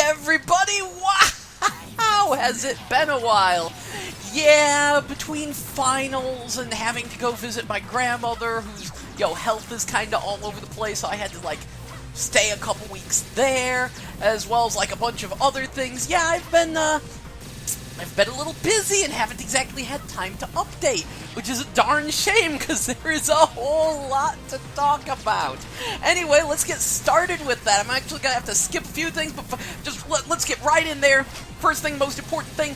everybody! Wow! Has it been a while? Yeah, between finals and having to go visit my grandmother, whose, health is kind of all over the place, so I had to, stay a couple weeks there, as well as, a bunch of other things. Yeah, I've been a little busy and haven't exactly had time to update, which is a darn shame, because there is a whole lot to talk about. Anyway, let's get started with that. I'm actually going to have to skip a few things, but let's get right in there. First thing, most important thing,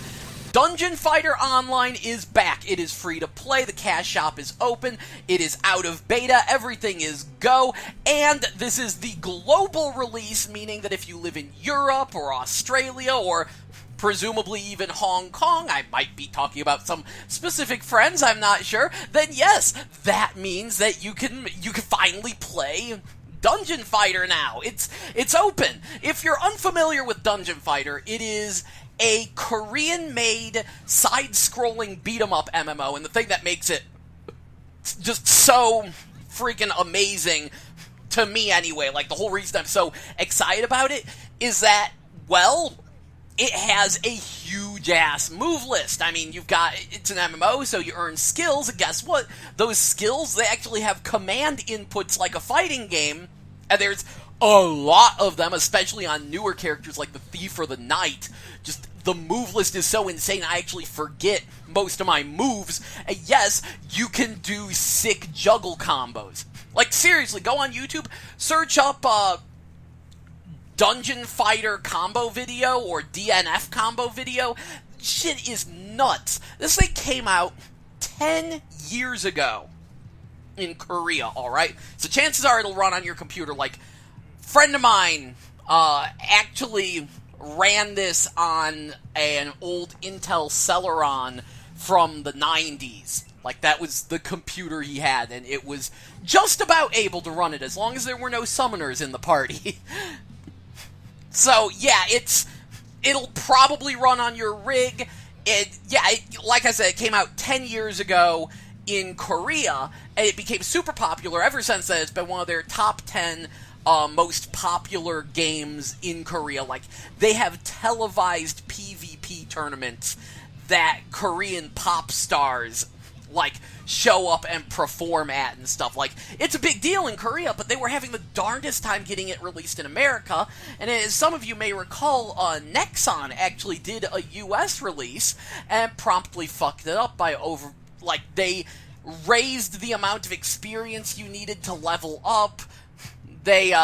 Dungeon Fighter Online is back. It is free to play. The cash shop is open. It is out of beta. Everything is go. And this is the global release, meaning that if you live in Europe or Australia or presumably even Hong Kong, I might be talking about some specific friends, I'm not sure, then yes, that means that you can finally play Dungeon Fighter now. It's open. If you're unfamiliar with Dungeon Fighter, it is a Korean-made side-scrolling beat-em-up MMO, and the thing that makes it just so freaking amazing, to me anyway, the whole reason I'm so excited about it, is that, well, it has a huge-ass move list. I mean, it's an MMO, so you earn skills, and guess what? Those skills, they actually have command inputs like a fighting game, and there's a lot of them, especially on newer characters like the Thief or the Knight. Just, the move list is so insane, I actually forget most of my moves, and yes, you can do sick juggle combos. Seriously, go on YouTube, search up, Dungeon Fighter combo video or DNF combo video. Shit is nuts. This thing came out 10 years ago in Korea, alright? So chances are it'll run on your computer. Friend of mine actually ran this on an old Intel Celeron from the 90s. That was the computer he had, and it was just about able to run it, as long as there were no summoners in the party. So, yeah, it'll probably run on your rig. Like I said, it came out 10 years ago in Korea, and it became super popular. Ever since then, it's been one of their top 10 most popular games in Korea. They have televised PvP tournaments that Korean pop stars show up and perform at and stuff. It's a big deal in Korea, but they were having the darndest time getting it released in America, and as some of you may recall, Nexon actually did a US release and promptly fucked it up by they raised the amount of experience you needed to level up. They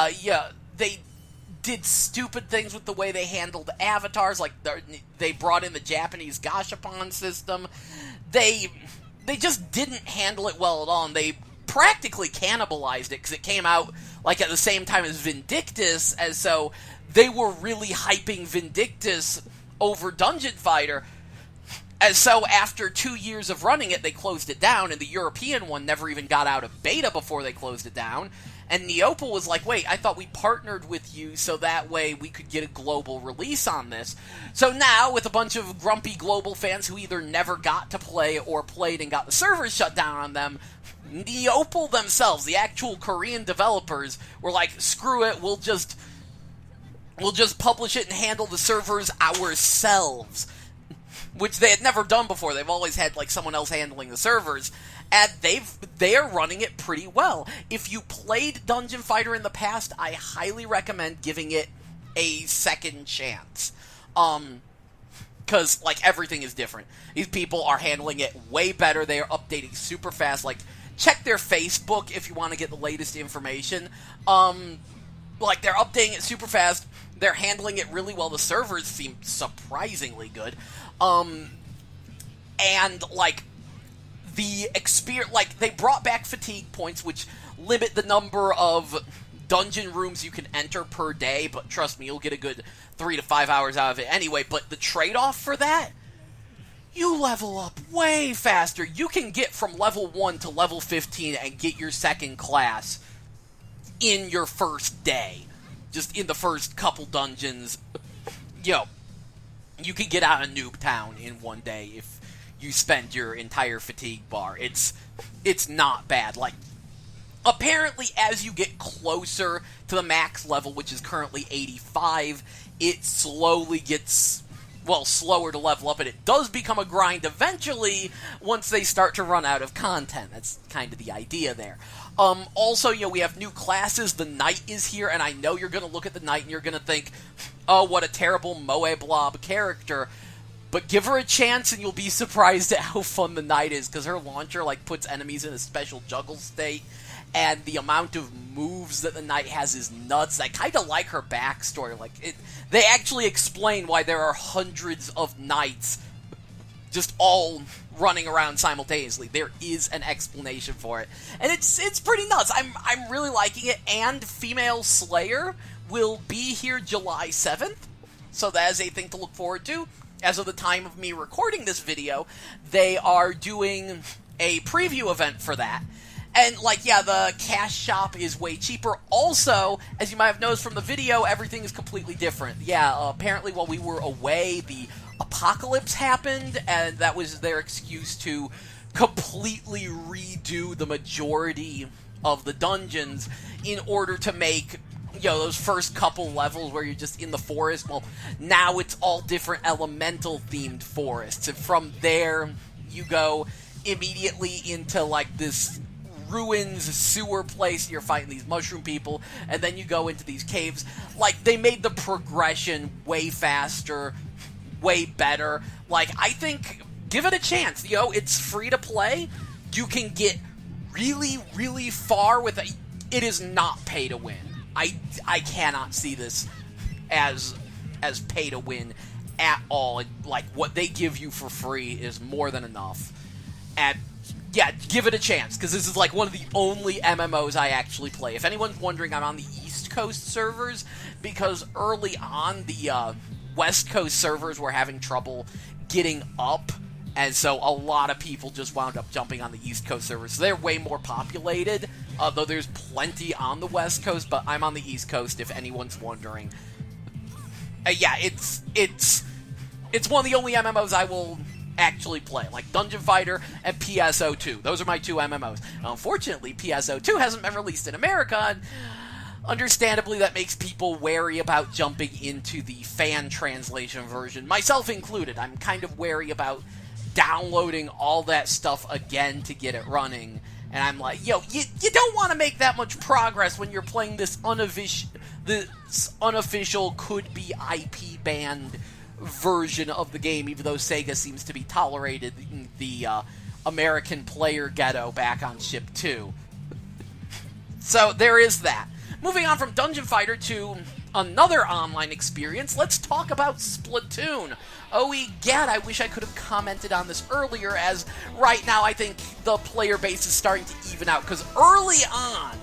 did stupid things with the way they handled avatars, they brought in the Japanese gashapon system. They just didn't handle it well at all, and they practically cannibalized it, because it came out, at the same time as Vindictus, and so they were really hyping Vindictus over Dungeon Fighter, and so after 2 years of running it, they closed it down, and the European one never even got out of beta before they closed it down, and Neopal was like, wait, I thought we partnered with you so that way we could get a global release on this. So now, with a bunch of grumpy global fans who either never got to play or played and got the servers shut down on them, Neopal themselves, the actual Korean developers, were like, screw it, we'll just publish it and handle the servers ourselves. Which they had never done before. They've always had, someone else handling the servers. And they are running it pretty well. If you played Dungeon Fighter in the past, I highly recommend giving it a second chance. Because, everything is different. These people are handling it way better. They are updating super fast. Check their Facebook if you want to get the latest information. They're updating it super fast. They're handling it really well. The servers seem surprisingly good. The experience, they brought back fatigue points, which limit the number of dungeon rooms you can enter per day, but trust me, you'll get a good 3 to 5 hours out of it anyway. But the trade-off for that, you level up way faster. You can get from level 1 to level 15 and get your second class in your first day. Just in the first couple dungeons. You can get out of Noob Town in one day if you spend your entire fatigue bar. It's not bad. Apparently, as you get closer to the max level, which is currently 85, it slowly gets, well, slower to level up, and it does become a grind eventually once they start to run out of content. That's kind of the idea there. Also, you know, we have new classes. The Knight is here, and I know you're going to look at the Knight and you're going to think, oh, what a terrible Moe Blob character. But give her a chance and you'll be surprised at how fun the Knight is, because her launcher, like, puts enemies in a special juggle state, and the amount of moves that the Knight has is nuts. I kind of like her backstory. Like, they actually explain why there are hundreds of Knights just all running around simultaneously. There is an explanation for it, and it's pretty nuts. I'm really liking it. And Female Slayer will be here July 7th, so that is a thing to look forward to. As of the time of me recording this video, they are doing a preview event for that. And, like, yeah, the cash shop is way cheaper. Also, as you might have noticed from the video, everything is completely different. Yeah, apparently while we were away, the apocalypse happened, and that was their excuse to completely redo the majority of the dungeons in order to make, you know, those first couple levels where you're just in the forest. Well, now it's all different elemental-themed forests, and from there, you go immediately into, like, this ruins sewer place. You're fighting these mushroom people, and then you go into these caves. Like, they made the progression way faster, way better. Like, I think, give it a chance. You know, it's free to play. You can get really, really far with it. It is not pay to win. I cannot see this as pay to win at all. Like, what they give you for free is more than enough. And yeah, give it a chance, because this is like one of the only MMOs I actually play. If anyone's wondering, I'm on the East Coast servers, because early on the West Coast servers were having trouble getting up, and so a lot of people just wound up jumping on the East Coast servers. So they're way more populated, though there's plenty on the West Coast, but I'm on the East Coast if anyone's wondering. Yeah, it's one of the only MMOs I will actually play, like Dungeon Fighter and PSO2. Those are my two MMOs. Unfortunately, PSO2 hasn't been released in America, and understandably that makes people wary about jumping into the fan translation version, myself included. I'm kind of wary about downloading all that stuff again to get it running, and I'm like, yo, you don't want to make that much progress when you're playing this unofficial, could-be IP-banned version of the game, even though Sega seems to be tolerated in the American player ghetto back on Ship 2. So there is that. Moving on from Dungeon Fighter to another online experience, let's talk about Splatoon. Oh, egad, I wish I could have commented on this earlier, as right now I think the player base is starting to even out, because early on,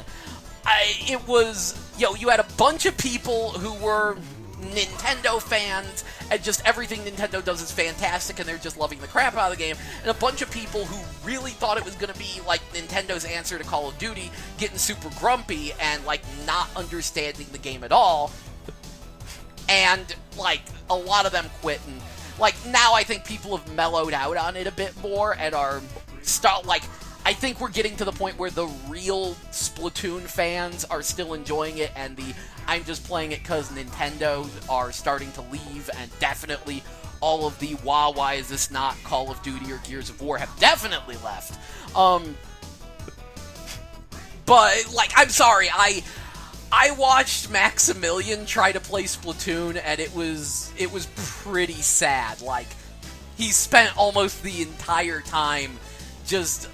it was, you had a bunch of people who were Nintendo fans, and just everything Nintendo does is fantastic, and they're just loving the crap out of the game, and a bunch of people who really thought it was going to be like Nintendo's answer to Call of Duty, getting super grumpy and, like, not understanding the game at all, and, like, a lot of them quit, and, like, now I think people have mellowed out on it a bit more, and are, I think we're getting to the point where the real Splatoon fans are still enjoying it, and the I'm just playing it because Nintendo are starting to leave, and definitely all of the why is this not Call of Duty or Gears of War have definitely left. But, like, I'm sorry, I watched Maximilian try to play Splatoon, and it was pretty sad. Like, he spent almost the entire time just...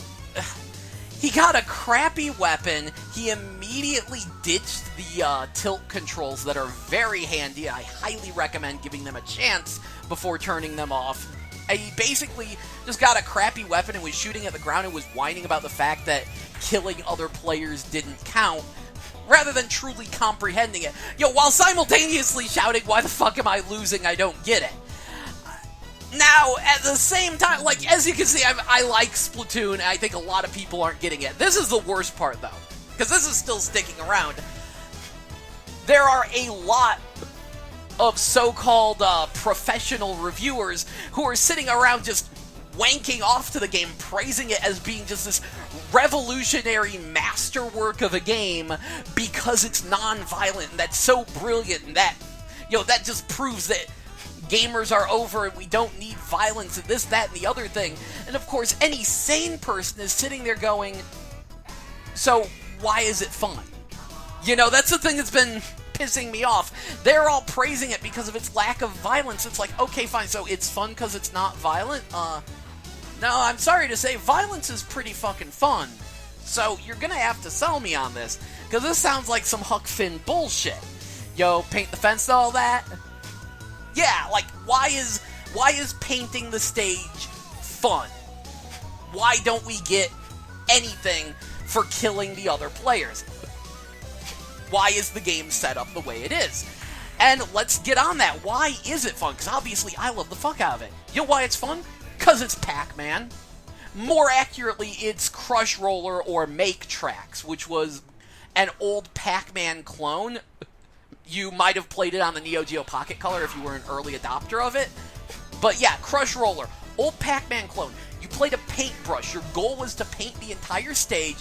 He got a crappy weapon, he immediately ditched the tilt controls that are very handy. I highly recommend giving them a chance before turning them off. He basically just got a crappy weapon and was shooting at the ground and was whining about the fact that killing other players didn't count, rather than truly comprehending it. While simultaneously shouting, "Why the fuck am I losing? I don't get it." Now, at the same time, like, as you can see, I like Splatoon, and I think a lot of people aren't getting it. This is the worst part, though, because this is still sticking around. There are a lot of so-called professional reviewers who are sitting around just wanking off to the game, praising it as being just this revolutionary masterwork of a game because it's non-violent, and that's so brilliant, and that that just proves that gamers are over and we don't need violence and this, that, and the other thing. And of course, any sane person is sitting there going, so why is it fun? That's the thing that's been pissing me off. They're all praising it because of its lack of violence. It's like, okay, fine, so it's fun because it's not violent? No, I'm sorry to say, violence is pretty fucking fun. So you're gonna have to sell me on this, because this sounds like some Huck Finn bullshit. Paint the fence and all that? Yeah, like, why is painting the stage fun? Why don't we get anything for killing the other players? Why is the game set up the way it is? And let's get on that. Why is it fun? Because obviously I love the fuck out of it. You know why it's fun? Because it's Pac-Man. More accurately, it's Crush Roller or Make Tracks, which was an old Pac-Man clone. You might have played it on the Neo Geo Pocket Color if you were an early adopter of it. But yeah, Crush Roller, old Pac-Man clone. You played a paintbrush. Your goal was to paint the entire stage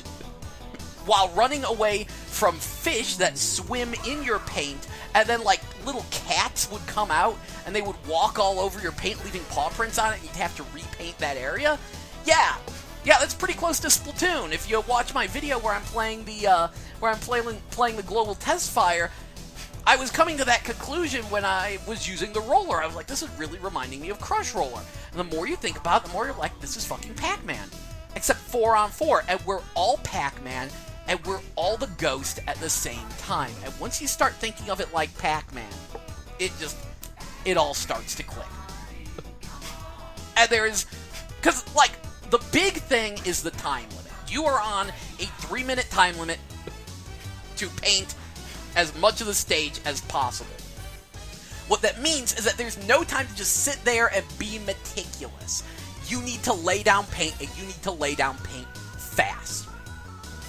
while running away from fish that swim in your paint, and then like little cats would come out and they would walk all over your paint, leaving paw prints on it, and you'd have to repaint that area. Yeah, that's pretty close to Splatoon. If you watch my video where I'm playing playing the global test fire, I was coming to that conclusion when I was using the roller. I was like, this is really reminding me of Crush Roller. And the more you think about it, the more you're like, this is fucking Pac-Man. Except 4-on-4, and we're all Pac-Man, and we're all the Ghost at the same time. And once you start thinking of it like Pac-Man, it all starts to click. And because, like, the big thing is the time limit. You are on a 3-minute time limit to paint as much of the stage as possible. What that means is that there's no time to just sit there and be meticulous. You need to lay down paint, and you need to lay down paint fast.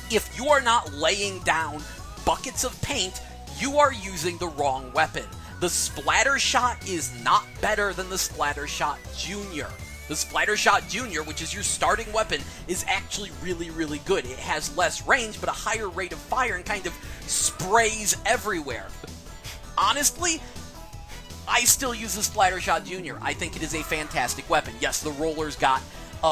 If you are not laying down buckets of paint, you are using the wrong weapon. The Splatter Shot is not better than the Splatter Shot Junior. The Splatter Shot Junior, which is your starting weapon, is actually really, really good. It has less range, but a higher rate of fire and kind of sprays everywhere. Honestly, I still use the Splatter Shot Junior. I think it is a fantastic weapon. Yes, the rollers got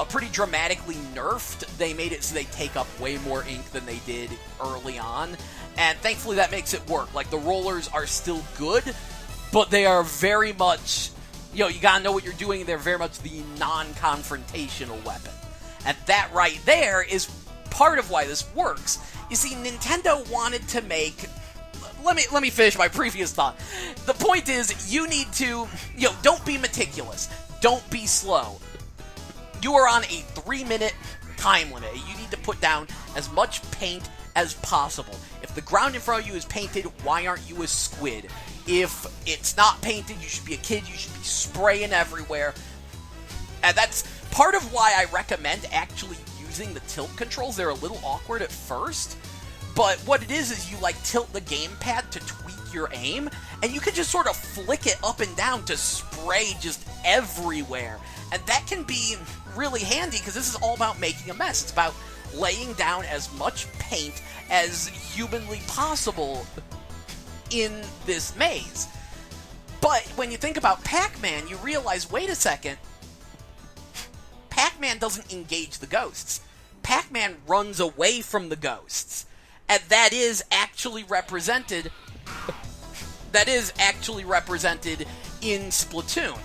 pretty dramatically nerfed. They made it so they take up way more ink than they did early on, and thankfully that makes it work. Like, the rollers are still good, but they are very much... you gotta know what you're doing. They're very much the non-confrontational weapon. And that right there is part of why this works. You see, Nintendo wanted to make... Let me finish my previous thought. The point is, you need to... don't be meticulous. Don't be slow. You are on a 3-minute time limit. You need to put down as much paint as possible. If the ground in front of you is painted, why aren't you a squid? If it's not painted, you should be a kid, you should be spraying everywhere. And that's part of why I recommend actually using the tilt controls. They're a little awkward at first, but what it is you like tilt the gamepad to tweak your aim, and you can just sort of flick it up and down to spray just everywhere. And that can be really handy, because this is all about making a mess. It's about laying down as much paint as humanly possible in this maze. But when you think about Pac-Man, you realize, wait a second, Pac-Man doesn't engage the ghosts. Pac-Man runs away from the ghosts. And that is actually represented in Splatoon.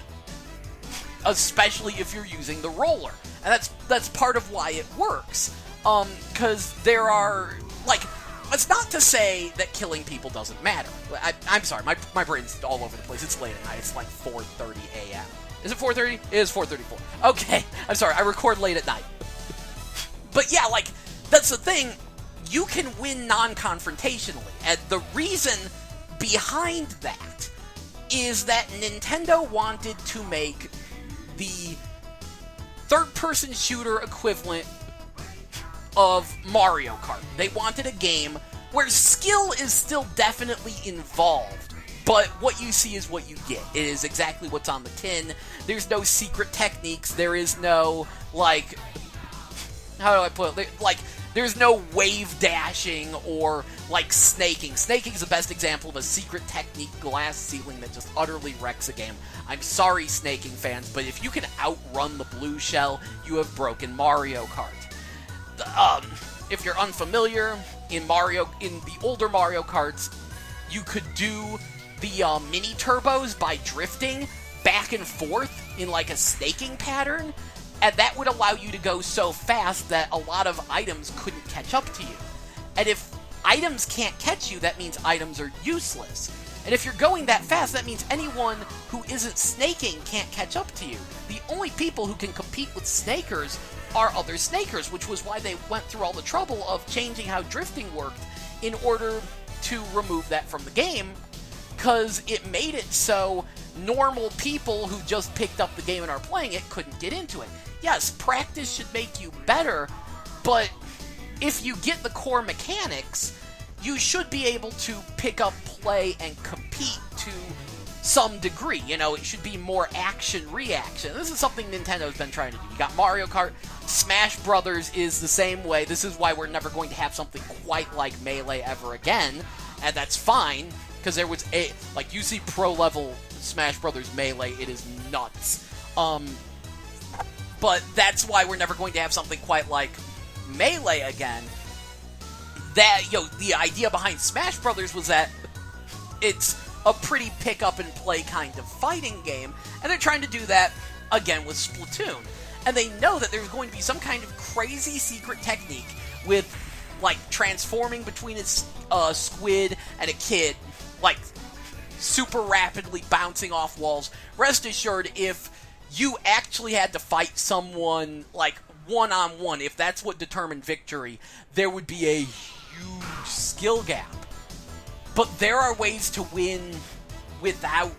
Especially if you're using the roller. And that's part of why it works. Because there are, like... It's not to say that killing people doesn't matter. I'm sorry, my brain's all over the place. It's late at night. It's like 4:30 a.m. Is it 4:30? It is 4:34. Okay, I'm sorry, I record late at night. But yeah, like, that's the thing. You can win non-confrontationally. And the reason behind that is that Nintendo wanted to make the third-person shooter equivalent of Mario Kart. They wanted a game where skill is still definitely involved, but what you see is what you get. It is exactly what's on the tin. There's no secret techniques. There is no, like, how do I put it? Like, There's no wave dashing or, like, snaking. Snaking is the best example of a secret technique glass ceiling that just utterly wrecks a game. I'm sorry, snaking fans, but if you can outrun the blue shell, you have broken Mario Kart. If you're unfamiliar, in the older Mario Karts, you could do the mini turbos by drifting back and forth in like a snaking pattern, and that would allow you to go so fast that a lot of items couldn't catch up to you. And if items can't catch you, that means items are useless. And if you're going that fast, that means anyone who isn't snaking can't catch up to you. The only people who can compete with snakers are other snakers, which was why they went through all the trouble of changing how drifting worked in order to remove that from the game, because it made it so normal people who just picked up the game and are playing it couldn't get into it. Yes, practice should make you better, but if you get the core mechanics, you should be able to pick up, play, and compete to some degree. You know, it should be more action-reaction. This is something Nintendo's been trying to do. You got Mario Kart. Smash Brothers is the same way. This is why we're never going to have something quite like Melee ever again, and that's fine, because there was like, you see pro-level Smash Brothers Melee, it is nuts. But that's why we're never going to have something quite like Melee again. That, the idea behind Smash Brothers was that it's a pretty pick-up-and-play kind of fighting game, and they're trying to do that again with Splatoon. And they know that there's going to be some kind of crazy secret technique with, like, transforming between a squid and a kid, like, super rapidly bouncing off walls. Rest assured, if you actually had to fight someone, like, one-on-one, if that's what determined victory, there would be a huge skill gap. But there are ways to win without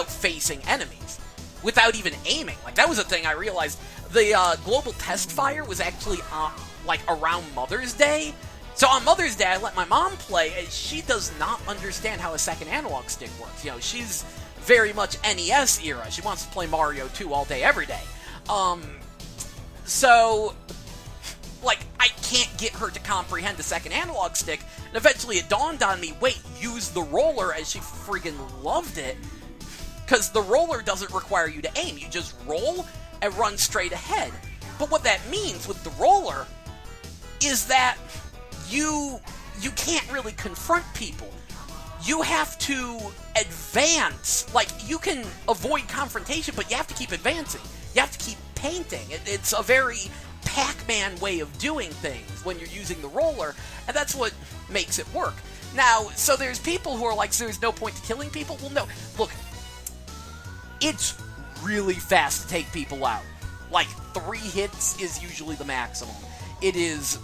facing enemies, without even aiming. Like, that was a thing I realized. The global test fire was actually, like, around Mother's Day. So on Mother's Day, I let my mom play, and she does not understand how a second analog stick works. She's very much NES era. She wants to play Mario 2 all day, every day. So, like, I can't get her to comprehend the second analog stick, and eventually it dawned on me, wait, use the roller, and she friggin' loved it, because the roller doesn't require you to aim. You just roll and run straight ahead. But what that means with the roller is that you can't really confront people. You have to advance. Like, you can avoid confrontation, but you have to keep advancing. You have to keep painting. It's a very Pac-Man way of doing things when you're using the roller, and that's what makes it work. Now, so there's people who are like, so there's no point to killing people? Well, no. Look, it's really fast to take people out. Like, 3 hits is usually the maximum. It is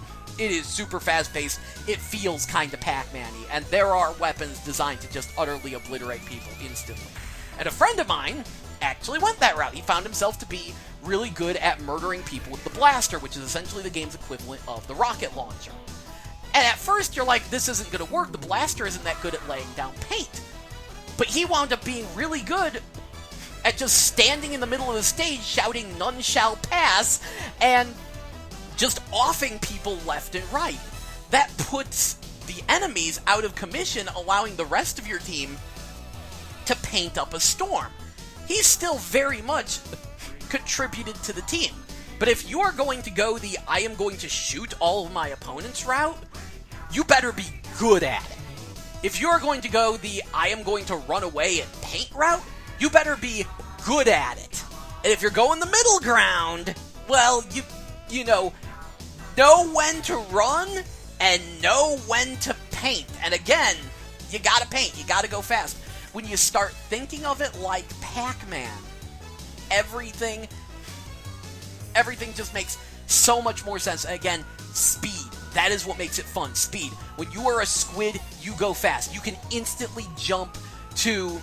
super fast-paced. It feels kind of Pac-Man-y, and there are weapons designed to just utterly obliterate people instantly. And a friend of mine actually went that route. He found himself to be really good at murdering people with the blaster, which is essentially the game's equivalent of the rocket launcher. And at first, you're like, this isn't going to work. The blaster isn't that good at laying down paint. But he wound up being really good at just standing in the middle of the stage, shouting, "None shall pass," and just offing people left and right. That puts the enemies out of commission, allowing the rest of your team to paint up a storm. He's still very much contributed to the team. But if you are going to go the I am going to shoot all of my opponents route, you better be good at it. If you're going to go the I am going to run away and paint route, you better be good at it. And if you're going the middle ground, well, you know when to run and know when to paint. And again, you gotta paint, you gotta go fast. When you start thinking of it like Pac-Man, everything just makes so much more sense. And again, speed. That is what makes it fun. Speed. When you are a squid, you go fast. You can instantly jump to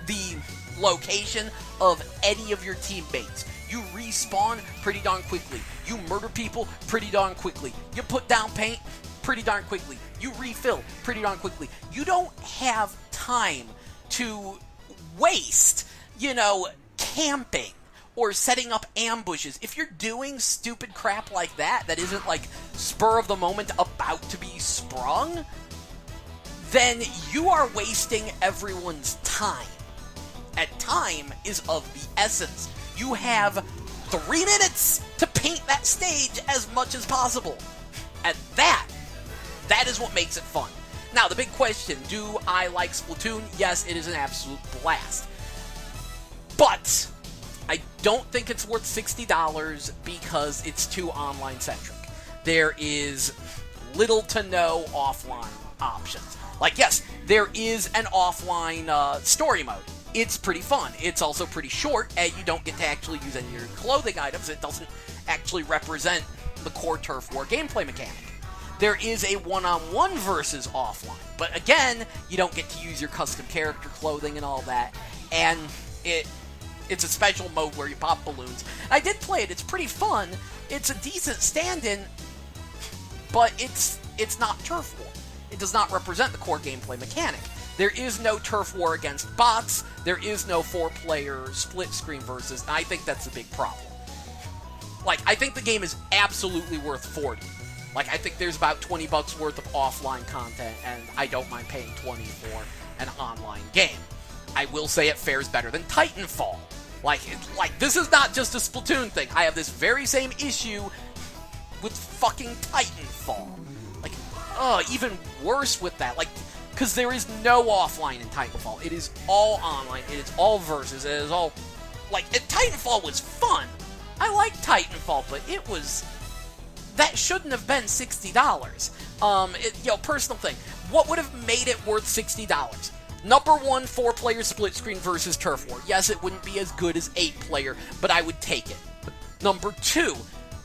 the location of any of your teammates. You respawn pretty darn quickly. You murder people pretty darn quickly. You put down paint pretty darn quickly. You refill pretty darn quickly. You don't have time to waste, camping or setting up ambushes, if you're doing stupid crap like that isn't like spur of the moment about to be sprung, then you are wasting everyone's time. And time is of the essence. You have 3 minutes to paint that stage as much as possible. And that is what makes it fun. Now, the big question, do I like Splatoon? Yes, it is an absolute blast. But I don't think it's worth $60 because it's too online-centric. There is little to no offline options. Like, yes, there is an offline story mode. It's pretty fun. It's also pretty short, and you don't get to actually use any of your clothing items. It doesn't actually represent the core Turf War gameplay mechanic. There is a one-on-one versus offline, but again, you don't get to use your custom character clothing and all that, and it's a special mode where you pop balloons. I did play it. It's pretty fun. It's a decent stand-in, but it's not Turf War. It does not represent the core gameplay mechanic. There is no Turf War against bots. There is no 4-player split-screen versus, and I think that's a big problem. Like, I think the game is absolutely worth $40. Like, I think there's about $20 worth of offline content, and I don't mind paying $20 for an online game. I will say it fares better than Titanfall. Like, this is not just a Splatoon thing. I have this very same issue with fucking Titanfall. Like, even worse with that. Like, because there is no offline in Titanfall. It is all online. It is all versus. It is all... Like, Titanfall was fun. I like Titanfall, but it was... That shouldn't have been $60. Personal thing. What would have made it worth $60? Number 1, 4-player split screen versus Turf War. Yes, it wouldn't be as good as 8-player, but I would take it. Number 2,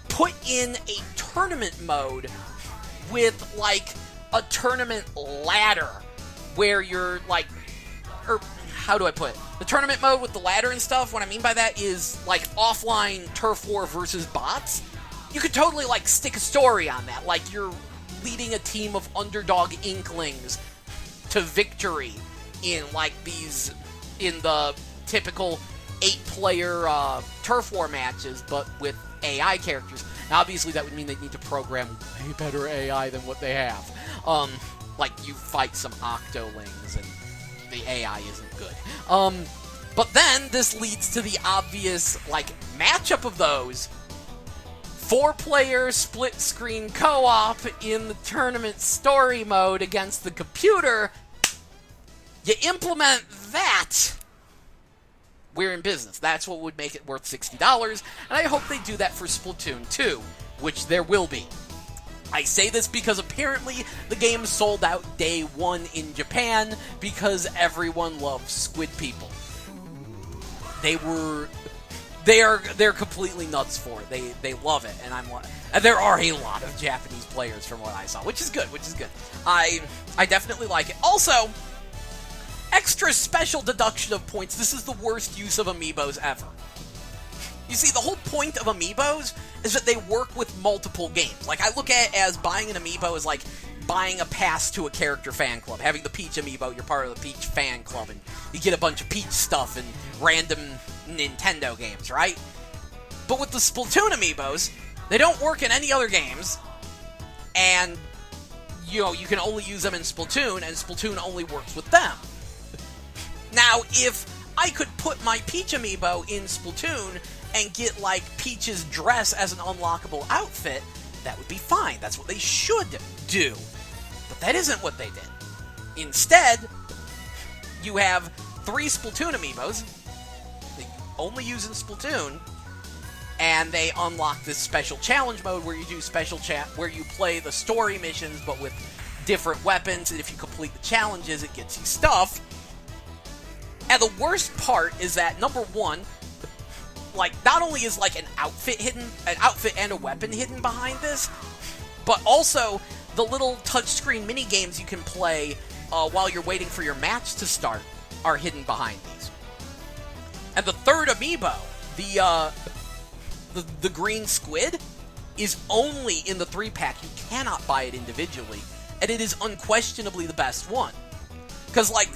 put in a tournament mode with, like, a tournament ladder where you're, like... Or, how do I put it? The tournament mode with the ladder and stuff, what I mean by that is, like, offline Turf War versus bots. You could totally, like, stick a story on that. Like, you're leading a team of underdog inklings to victory in, like, in the typical 8-player Turf War matches, but with AI characters. Now, obviously, that would mean they'd need to program way better AI than what they have. Like, you fight some Octolings, and the AI isn't good. But then, this leads to the obvious, like, matchup of those. 4-player split-screen co-op in the tournament story mode against the computer. You implement that, we're in business. That's what would make it worth $60, and I hope they do that for Splatoon 2, which there will be. I say this because apparently the game sold out day 1 in Japan because everyone loves squid people. They're completely nuts for it. They love it, and there are a lot of Japanese players from what I saw, which is good. I definitely like it. Also, extra special deduction of points. This is the worst use of amiibos ever. You see, the whole point of amiibos is that they work with multiple games. Like, I look at it as buying an amiibo as like buying a pass to a character fan club. Having the Peach amiibo, you're part of the Peach fan club, and you get a bunch of Peach stuff and random Nintendo games, right? But with the Splatoon amiibos, they don't work in any other games, and, you can only use them in Splatoon, and Splatoon only works with them. Now, if I could put my Peach amiibo in Splatoon and get, like, Peach's dress as an unlockable outfit, that would be fine. That's what they should do. But that isn't what they did. Instead, you have 3 Splatoon amiibos that you only use in Splatoon, and they unlock this special challenge mode where you do where you play the story missions but with different weapons, and if you complete the challenges, it gets you stuff. And the worst part is that, number 1, like, not only is, like, an outfit and a weapon hidden behind this, but also the little touchscreen mini-games you can play while you're waiting for your match to start are hidden behind these. And the third amiibo, the green squid, is only in the 3-pack. You cannot buy it individually, and it is unquestionably the best one. Because, like,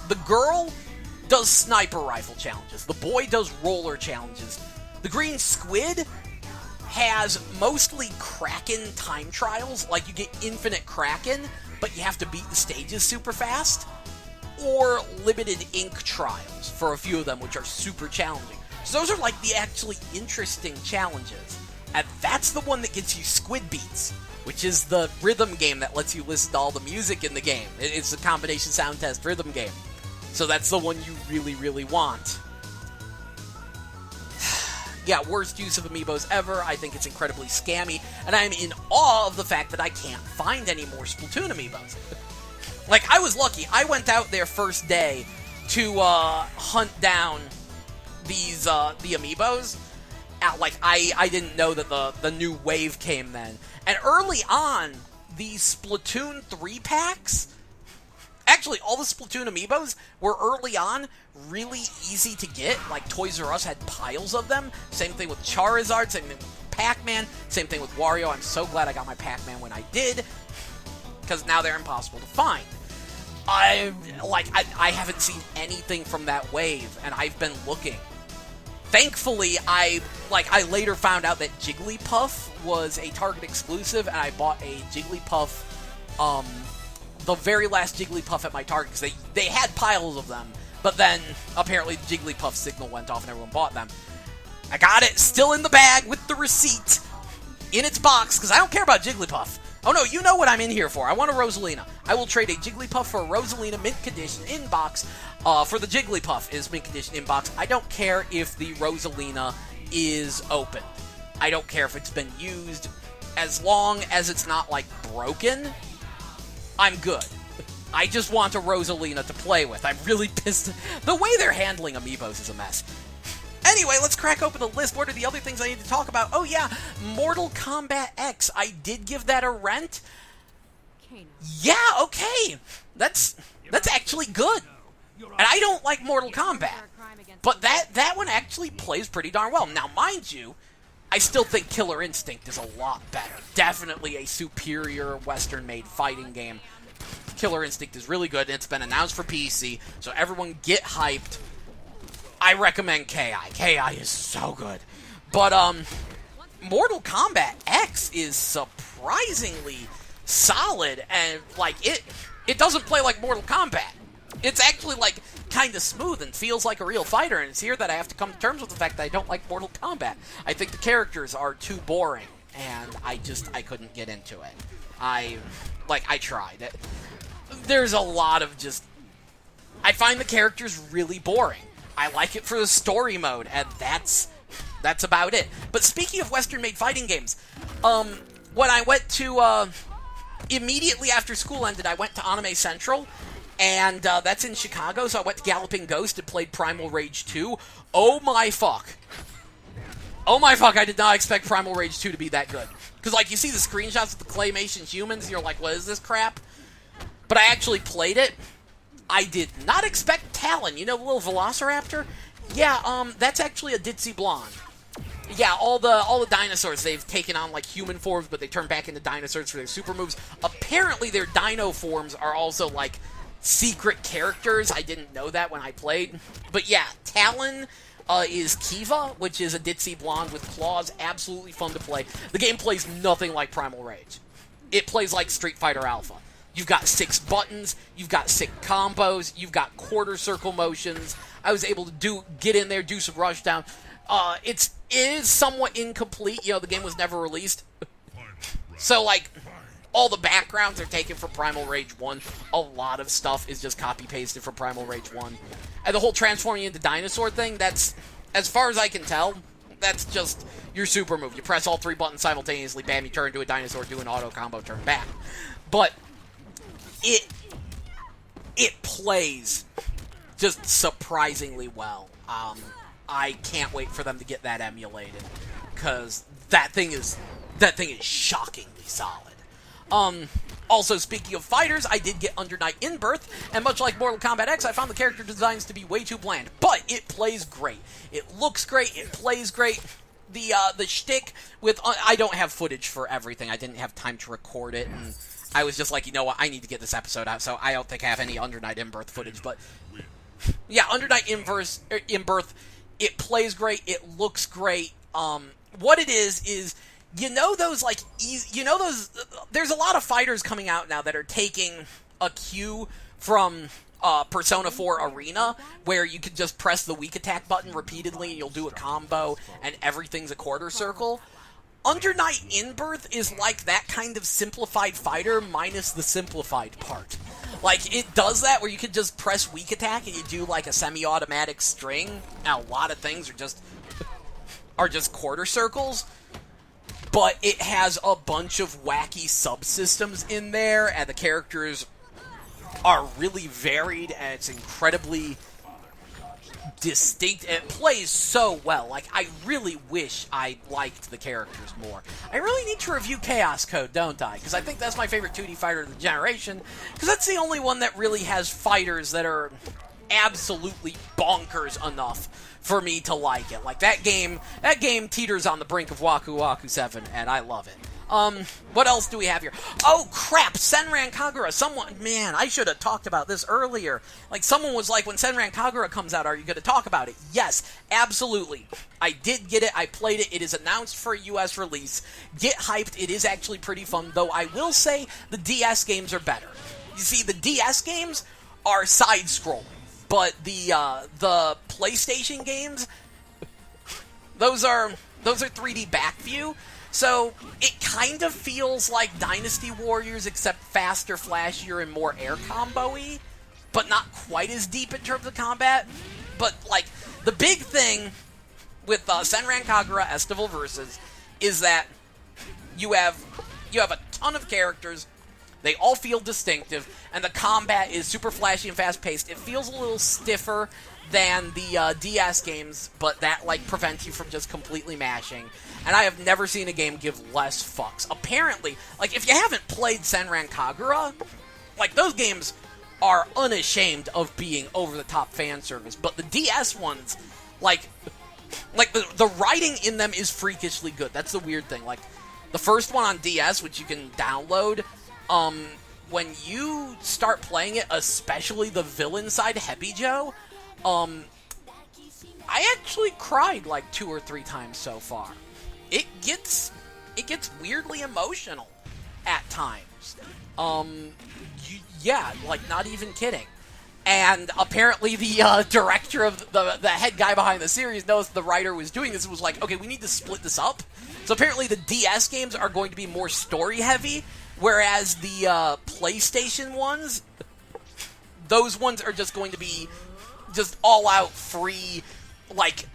the girl does sniper rifle challenges. The boy does roller challenges. The green squid has mostly Kraken time trials, like you get infinite Kraken, but you have to beat the stages super fast, or limited ink trials for a few of them, which are super challenging. So those are like the actually interesting challenges. And that's the one that gets you Squid Beats, which is the rhythm game that lets you listen to all the music in the game. It's a combination sound test rhythm game. So that's the one you really, really want. Yeah, worst use of amiibos ever. I think it's incredibly scammy, and I'm in awe of the fact that I can't find any more Splatoon amiibos. Like, I was lucky. I went out there first day to hunt down these the amiibos. I didn't know that the new wave came then. And early on, these Splatoon 3 packs, actually, all the Splatoon amiibos were early on really easy to get. Like, Toys R Us had piles of them. Same thing with Charizard, same thing with Pac-Man, same thing with Wario. I'm so glad I got my Pac-Man when I did, because now they're impossible to find. I haven't seen anything from that wave, and I've been looking. Thankfully, I later found out that Jigglypuff was a Target exclusive, and I bought a Jigglypuff, the very last Jigglypuff at my Target, because they had piles of them, but then apparently the Jigglypuff signal went off and everyone bought them. I got it, still in the bag with the receipt, in its box, because I don't care about Jigglypuff. Oh no, you know what I'm in here for. I want a Rosalina. I will trade a Jigglypuff for a Rosalina mint condition in box. For the Jigglypuff is mint condition in box. I don't care if the Rosalina is open. I don't care if it's been used. As long as it's not, like, broken, I'm good. I just want a Rosalina to play with. I'm really pissed. The way they're handling amiibos is a mess. Anyway, let's crack open the list. What are the other things I need to talk about? Oh yeah, Mortal Kombat X. I did give that a rent. Yeah, okay. That's actually good. And I don't like Mortal Kombat. But that one actually plays pretty darn well. Now, mind you, I still think Killer Instinct is a lot better. Definitely a superior Western-made fighting game. Killer Instinct is really good, and it's been announced for PC, so everyone get hyped. I recommend KI. KI is so good. But, Mortal Kombat X is surprisingly solid, and, like, it doesn't play like Mortal Kombat. It's actually, like, kind of smooth and feels like a real fighter, and it's here that I have to come to terms with the fact that I don't like Mortal Kombat. I think the characters are too boring, and I couldn't get into it. I tried. There's a lot of just... I find the characters really boring. I like it for the story mode, and that's about it. But speaking of Western-made fighting games, when I went to, immediately after school ended, I went to Anime Central, and that's in Chicago, so I went to Galloping Ghost and played Primal Rage 2. Oh my fuck. Oh my fuck, I did not expect Primal Rage 2 to be that good. Because, like, you see the screenshots of the claymation humans, and you're like, what is this crap? But I actually played it. I did not expect Talon, you know, the little Velociraptor? Yeah, that's actually a Ditzy Blonde. Yeah, all the dinosaurs, they've taken on, like, human forms, but they turn back into dinosaurs for their super moves. Apparently, their dino forms are also, like, secret characters. I didn't know that when I played. But yeah, Talon is Kiva, which is a Ditzy Blonde with claws. Absolutely fun to play. The game plays nothing like Primal Rage. It plays like Street Fighter Alpha. You've got 6 buttons, you've got 6 combos, you've got quarter circle motions. I was able to get in there, do some rush down. It is somewhat incomplete. You know, the game was never released. So, like, all the backgrounds are taken from Primal Rage 1. A lot of stuff is just copy-pasted from Primal Rage 1. And the whole transforming into dinosaur thing, that's, as far as I can tell, that's just your super move. You press all 3 buttons simultaneously, bam, you turn into a dinosaur, do an auto combo, turn back. But it plays just surprisingly well. I can't wait for them to get that emulated, because that thing is shockingly solid. Also, speaking of fighters, I did get Under Night In-Birth, and much like Mortal Kombat X, I found the character designs to be way too bland. But it plays great. It looks great. It plays great. The shtick with... I don't have footage for everything. I didn't have time to record it, and I was just like, you know what, I need to get this episode out, so I don't think I have any Under Night In-Birth footage, but yeah, Under Night in Birth, it plays great, it looks great. What it is you know those like there's a lot of fighters coming out now that are taking a cue from Persona 4 Arena, where you can just press the weak attack button repeatedly and you'll do a combo and everything's a quarter circle. Under Night in Birth is like that kind of simplified fighter minus the simplified part. Like, it does that where you can just press weak attack and you do like a semi-automatic string, and a lot of things are just quarter circles. But it has a bunch of wacky subsystems in there, and the characters are really varied, and it's incredibly distinct. It plays so well. Like, I really wish I liked the characters more. I really need to review Chaos Code, don't I? Because I think that's my favorite 2D fighter of the generation, because that's the only one that really has fighters that are absolutely bonkers enough for me to like it. Like, that game teeters on the brink of Waku Waku 7, and I love it. What else do we have here? Oh, crap! Senran Kagura! Man, I should have talked about this earlier. Like, someone was like, when Senran Kagura comes out, are you going to talk about it? Yes, absolutely. I did get it, I played it, it is announced for a US release. Get hyped, it is actually pretty fun, though I will say the DS games are better. You see, the DS games are side-scrolling, but the PlayStation games, those are 3D back view. So, it kind of feels like Dynasty Warriors, except faster, flashier, and more air combo-y, but not quite as deep in terms of combat. But, like, the big thing with Senran Kagura Estival Versus is that you have a ton of characters, they all feel distinctive, and the combat is super flashy and fast-paced. It feels a little stiffer than the DS games, but that, like, prevents you from just completely mashing. And I have never seen a game give less fucks. Apparently, like, if you haven't played Senran Kagura, like, those games are unashamed of being over-the-top fan service. But the DS ones, like the writing in them is freakishly good. That's the weird thing. Like, the first one on DS, which you can download, when you start playing it, especially the villain side, Hebijo, I actually cried like 2 or 3 times so far. It gets weirdly emotional at times. Yeah, like, not even kidding. And apparently the director of the head guy behind the series knows the writer was doing this and was like, okay, we need to split this up. So apparently the DS games are going to be more story-heavy, whereas the PlayStation ones, those ones are just going to be just all-out free, like,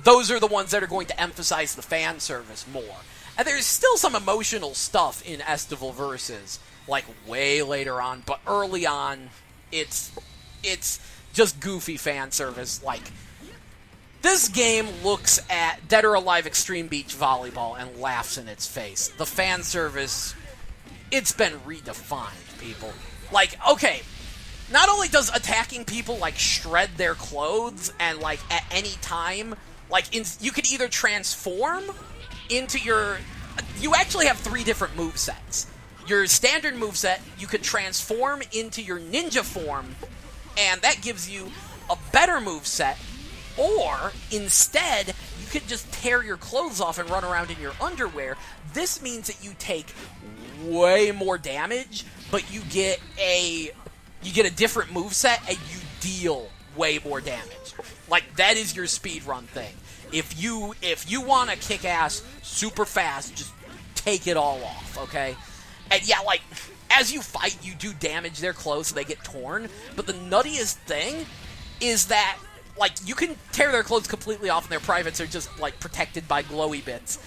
those are the ones that are going to emphasize the fan service more. And there's still some emotional stuff in Estival Versus, like, way later on, but early on, it's just goofy fan service. Like, this game looks at Dead or Alive Extreme Beach Volleyball and laughs in its face. The fan service, it's been redefined, people. Like, okay, not only does attacking people, like, shred their clothes and, like, at any time, like, you could either transform into your... You actually have 3 different movesets. Your standard moveset, you could transform into your ninja form, and that gives you a better moveset, or instead, you could just tear your clothes off and run around in your underwear. This means that you take way more damage, but you get a different moveset, and you deal way more damage. Like, that is your speedrun thing. If you want to kick ass super fast, just take it all off, okay? And yeah, like, as you fight, you do damage their clothes so they get torn, but the nuttiest thing is that, like, you can tear their clothes completely off and their privates are just, like, protected by glowy bits.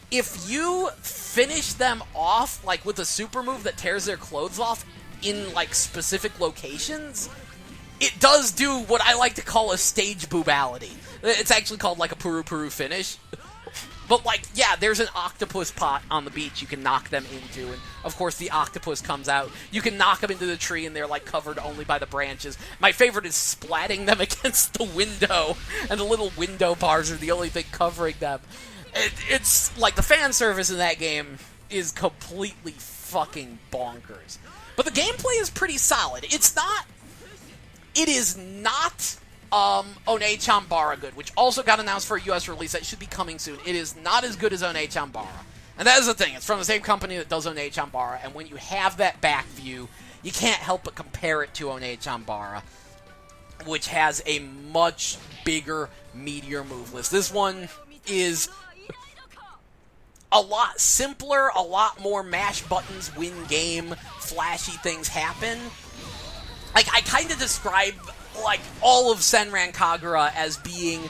If you finish them off, like, with a super move that tears their clothes off in, like, specific locations, it does do what I like to call a stage boobality. It's actually called, like, a puru-puru finish. But, like, yeah, there's an octopus pot on the beach you can knock them into, and, of course, the octopus comes out. You can knock them into the tree, and they're, like, covered only by the branches. My favorite is splatting them against the window, and the little window bars are the only thing covering them. It's, like, the fan service in that game is completely fucking bonkers. But the gameplay is pretty solid. It's not It is not One-Chanbara good, which also got announced for a US release that should be coming soon. It is not as good as One-Chanbara. And that is the thing. It's from the same company that does One-Chanbara, and when you have that back view, you can't help but compare it to One-Chanbara, which has a much bigger, meatier move list. This one is a lot simpler, a lot more mash buttons, win game, flashy things happen. Like, I kind of describe, like, all of Senran Kagura as being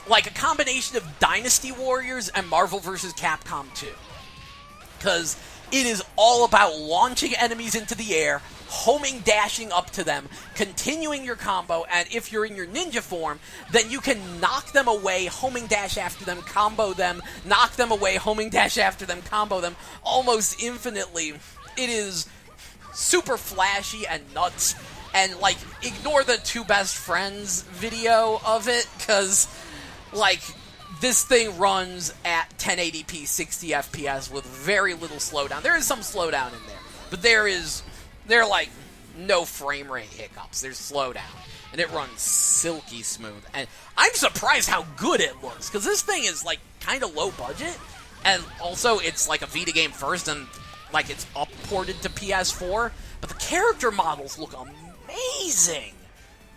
like a combination of Dynasty Warriors and Marvel vs. Capcom 2. Because it is all about launching enemies into the air, homing, dashing up to them, continuing your combo, and if you're in your ninja form, then you can knock them away, homing dash after them, combo them, knock them away, homing dash after them, combo them, almost infinitely. It is super flashy and nuts, and, like, ignore the two best friends video of it, because, like, this thing runs at 1080p 60 FPS with very little slowdown. There is some slowdown in there, but there are, like, no frame rate hiccups. There's slowdown, and it runs silky smooth, and I'm surprised how good it looks, because this thing is, like, kind of low budget, and also it's, like, a Vita game first, and, like, it's up-ported to PS4, but the character models look amazing.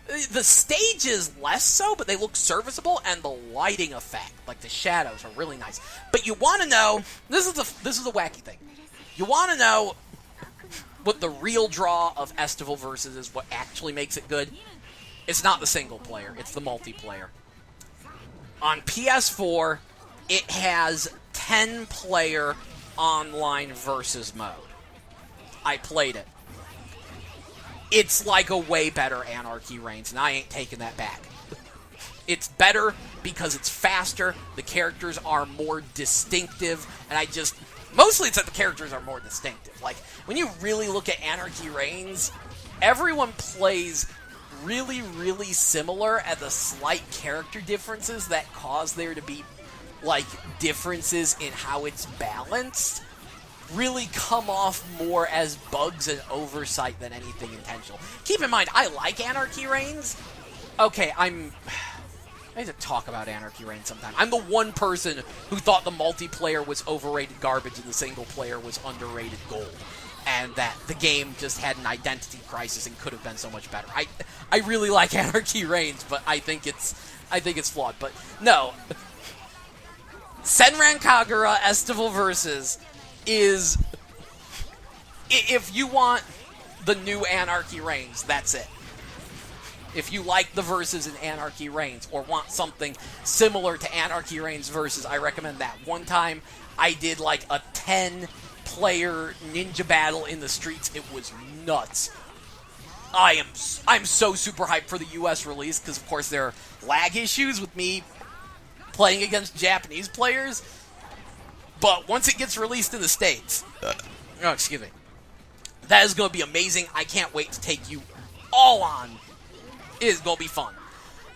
The stages less so, but they look serviceable, and the lighting effect, like the shadows, are really nice. But you want to know, this is the wacky thing. You want to know what the real draw of Estival Versus is, what actually makes it good. It's not the single player, it's the multiplayer. On PS4, it has 10-player online versus mode. I played it. It's like a way better Anarchy Reigns, and I ain't taking that back. It's better because it's faster, the characters are more distinctive, and mostly it's that the characters are more distinctive. Like, when you really look at Anarchy Reigns, everyone plays really, really similar, and the slight character differences that cause there to be, like, differences in how it's balanced really come off more as bugs and oversight than anything intentional. Keep in mind, I like Anarchy Reigns. Okay, I need to talk about Anarchy Reigns sometime. I'm the one person who thought the multiplayer was overrated garbage and the single player was underrated gold. And that the game just had an identity crisis and could have been so much better. I really like Anarchy Reigns, but I think it's flawed. But no. Senran Kagura Estival Versus is, if you want the new Anarchy Reigns, that's it. If you like the Versus in Anarchy Reigns, or want something similar to Anarchy Reigns Versus, I recommend that. One time, I did like a 10-player ninja battle in the streets. It was nuts. I'm so super hyped for the US release, because of course there are lag issues with me playing against Japanese players. But once it gets released in the States, that is going to be amazing. I can't wait to take you all on. It is going to be fun.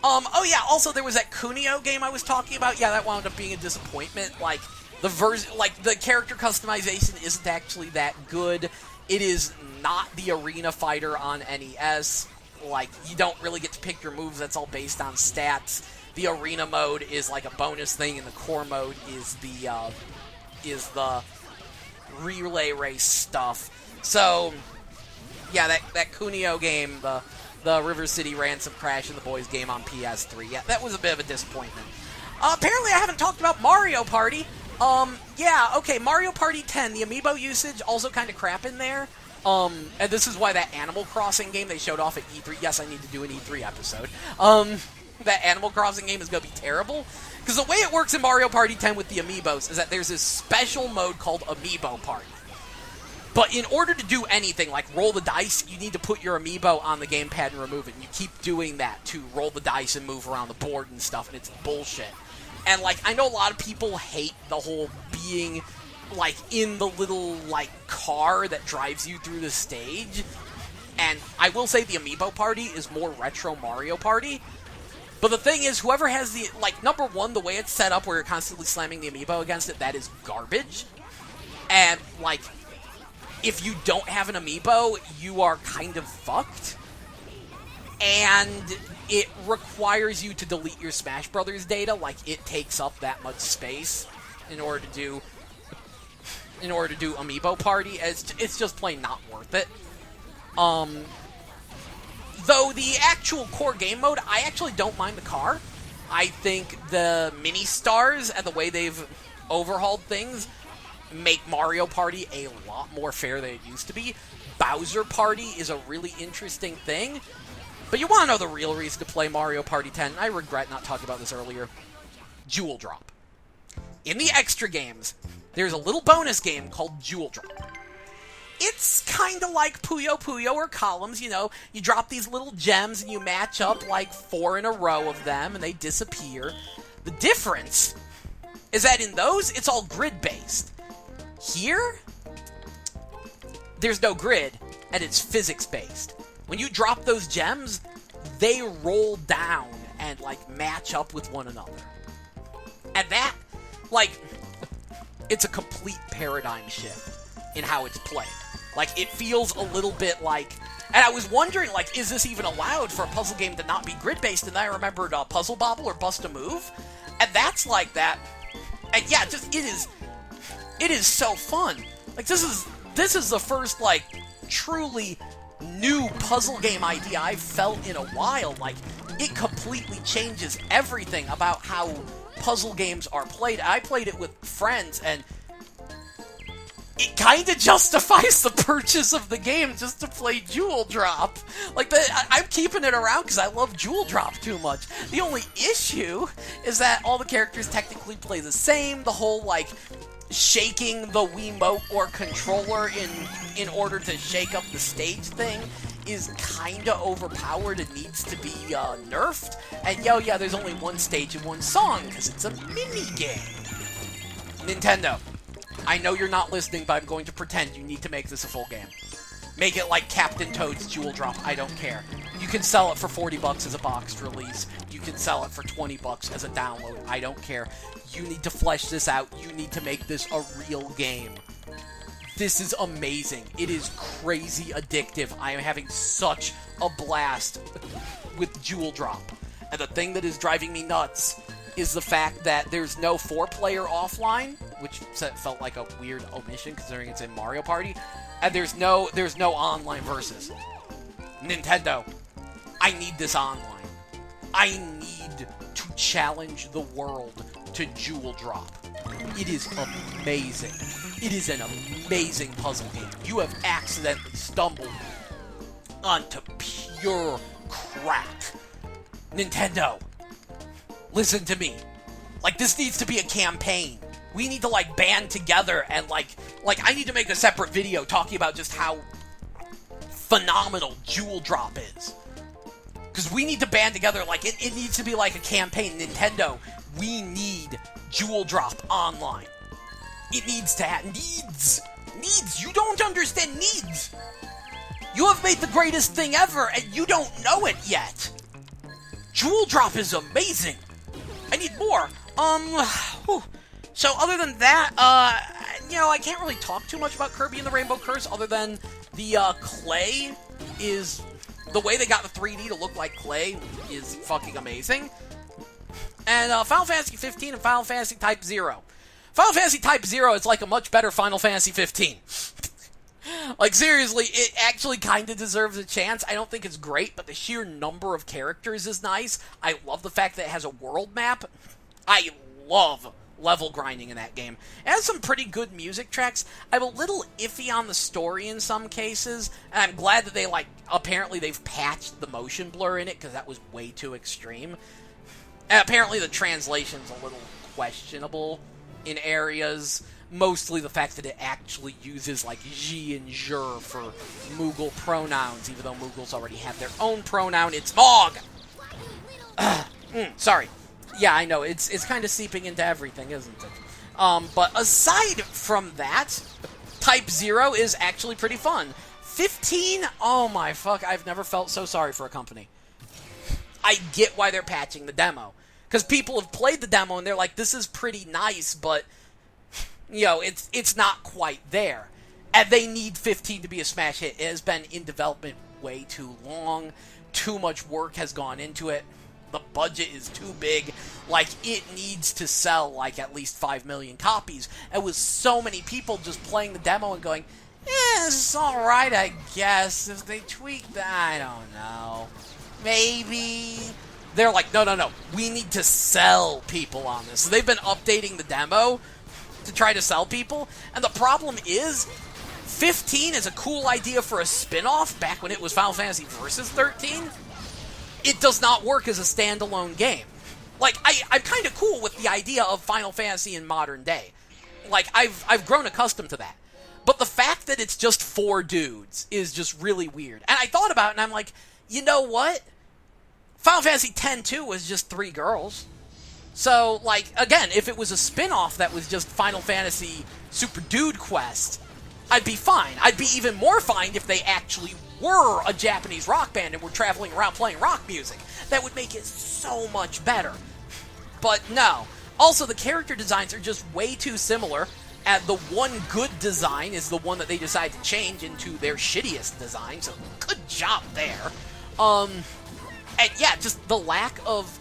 Oh yeah, also there was that Kunio game I was talking about. Yeah, that wound up being a disappointment. Like, the character customization isn't actually that good. It is not the Arena Fighter on NES. Like, you don't really get to pick your moves. That's all based on stats. The Arena mode is like a bonus thing, and the core mode is the relay race stuff. So, yeah, that Kunio game, the River City Ransom Crash and the Boys game on PS3, yeah, that was a bit of a disappointment. Apparently I haven't talked about Mario Party. Yeah, okay, Mario Party 10, the amiibo usage, also kind of crap in there. And this is why that Animal Crossing game they showed off at E3, yes, I need to do an E3 episode. That Animal Crossing game is going to be terrible. Because the way it works in Mario Party 10 with the amiibos is that there's this special mode called Amiibo Party. But in order to do anything, like roll the dice, you need to put your amiibo on the gamepad and remove it. And you keep doing that to roll the dice and move around the board and stuff, and it's bullshit. And, like, I know a lot of people hate the whole being, like, in the little, like, car that drives you through the stage. And I will say the Amiibo Party is more retro Mario Party. But the thing is, whoever has the, like, number one, the way it's set up where you're constantly slamming the amiibo against it, that is garbage. And, like, if you don't have an amiibo, you are kind of fucked. and it requires you to delete your Smash Brothers data. Like, it takes up that much space in order to do Amiibo Party. It's just plain not worth it. Though the actual core game mode, I actually don't mind the car. I think the mini stars and the way they've overhauled things make Mario Party a lot more fair than it used to be. Bowser Party is a really interesting thing. But you want to know the real reason to play Mario Party 10? I regret not talking about this earlier. Jewel Drop. In the extra games, there's a little bonus game called Jewel Drop. It's kind of like Puyo Puyo or Columns, you know. You drop these little gems and you match up like 4 in a row of them and they disappear. The difference is that in those, it's all grid-based. Here, there's no grid, and it's physics-based. When you drop those gems, they roll down and, like, match up with one another. And that, like, it's a complete paradigm shift in how it's played. Like, it feels a little bit like... And I was wondering, like, is this even allowed for a puzzle game to not be grid-based? And then I remembered Puzzle Bobble or Bust a Move. And that's like that. And yeah, just, it is so fun. Like, this is the first, like, truly new puzzle game idea I've felt in a while. Like, it completely changes everything about how puzzle games are played. I played it with friends, and it kind of justifies the purchase of the game just to play Jewel Drop. Like, I'm keeping it around because I love Jewel Drop too much. The only issue is that all the characters technically play the same. The whole, like, shaking the Wiimote or controller in order to shake up the stage thing is kind of overpowered and needs to be nerfed. And yeah, there's only one stage and one song because it's a mini-game. Nintendo, I know you're not listening, but I'm going to pretend you need to make this a full game. Make it like Captain Toad's Jewel Drop. I don't care. You can sell it for $40 as a boxed release. You can sell it for $20 as a download. I don't care. You need to flesh this out. You need to make this a real game. This is amazing. It is crazy addictive. I am having such a blast with Jewel Drop. And the thing that is driving me nuts is the fact that there's no 4-player offline, which felt like a weird omission considering it's in Mario Party, and there's no online versus. Nintendo, I need this online. I need to challenge the world to Jewel Drop. It is amazing. It is an amazing puzzle game. You have accidentally stumbled onto pure crack. Nintendo, listen to me. Like, this needs to be a campaign. We need to, like, band together and, like, I need to make a separate video talking about just how phenomenal Jewel Drop is. Because we need to band together, like, it needs to be like a campaign. Nintendo, we need Jewel Drop online. It needs to have needs. You don't understand needs. You have made the greatest thing ever, and you don't know it yet. Jewel Drop is amazing. I need more. So other than that, I can't really talk too much about Kirby and the Rainbow Curse other than the clay is... The way they got the 3D to look like clay is fucking amazing. And Final Fantasy 15 and Final Fantasy Type 0. Final Fantasy Type 0 is like a much better Final Fantasy 15. Like, seriously, it actually kind of deserves a chance. I don't think it's great, but the sheer number of characters is nice. I love the fact that it has a world map. I love level grinding in that game. It has some pretty good music tracks. I'm a little iffy on the story in some cases, and I'm glad that they, like, apparently they've patched the motion blur in it, because that was way too extreme. And apparently the translation's a little questionable in areas. Mostly the fact that it actually uses, like, Xi and Zhe for Moogle pronouns, even though Moogles already have their own pronoun. It's Mog! Sorry. Yeah, I know, it's kind of seeping into everything, isn't it? But aside from that, Type 0 is actually pretty fun. 15? Oh my fuck, I've never felt so sorry for a company. I get why they're patching the demo. Because people have played the demo and they're like, this is pretty nice, but... it's not quite there. And they need 15 to be a smash hit. It has been in development way too long. too much work has gone into it. The budget is too big. Like, it needs to sell, like, at least 5 million copies. And with so many people just playing the demo and going, it's alright, I guess. If they tweak that, I don't know. Maybe. They're like, no. We need to sell people on this. So they've been updating the demo to try to sell people. And the problem is, 15 is a cool idea for a spin-off back when it was Final Fantasy Versus 13. It does not work as a standalone game. Like, I'm kind of cool with the idea of Final Fantasy in modern day. Like, I've grown accustomed to that. But the fact that it's just 4 dudes is just really weird. And I thought about it, and I'm like, you know what? Final Fantasy X-2 was just 3 girls. So, like, again, if it was a spin-off that was just Final Fantasy Super Dude Quest, I'd be fine. I'd be even more fine if they actually were a Japanese rock band and were traveling around playing rock music. That would make it so much better. But no. Also, the character designs are just way too similar, and the one good design is the one that they decide to change into their shittiest design, so good job there. And yeah, just the lack of...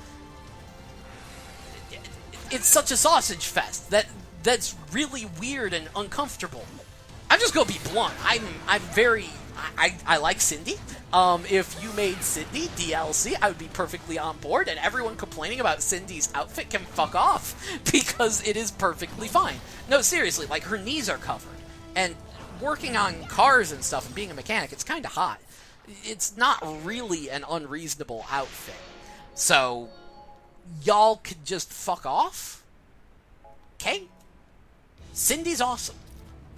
It's such a sausage fest that's really weird and uncomfortable. I'm just gonna be blunt. I'm very... I like Cindy. If you made Cindy DLC, I would be perfectly on board, and everyone complaining about Cindy's outfit can fuck off, because it is perfectly fine. No, seriously, like, her knees are covered, and working on cars and stuff and being a mechanic, it's kind of hot. It's not really an unreasonable outfit. So, y'all could just fuck off? Okay? Cindy's awesome.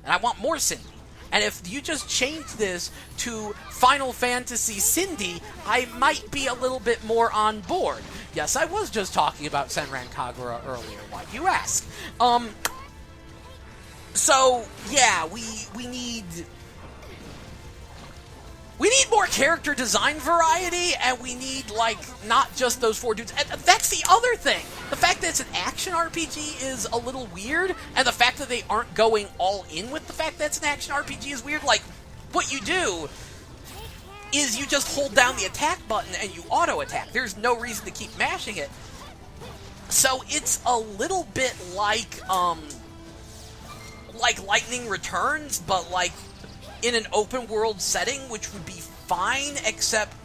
And I want more Cindy. And if you just change this to Final Fantasy Cindy, I might be a little bit more on board. Yes, I was just talking about Senran Kagura earlier, why you ask. So, yeah, we need more character design variety, and we need, like, not just those 4 dudes. And that's the other thing. The fact that it's an action RPG is a little weird, and the fact that they aren't going all in with the fact that it's an action RPG is weird. Like, what you do is you just hold down the attack button and you auto-attack. There's no reason to keep mashing it. So it's a little bit like Lightning Returns, but, like, in an open-world setting, which would be fine, except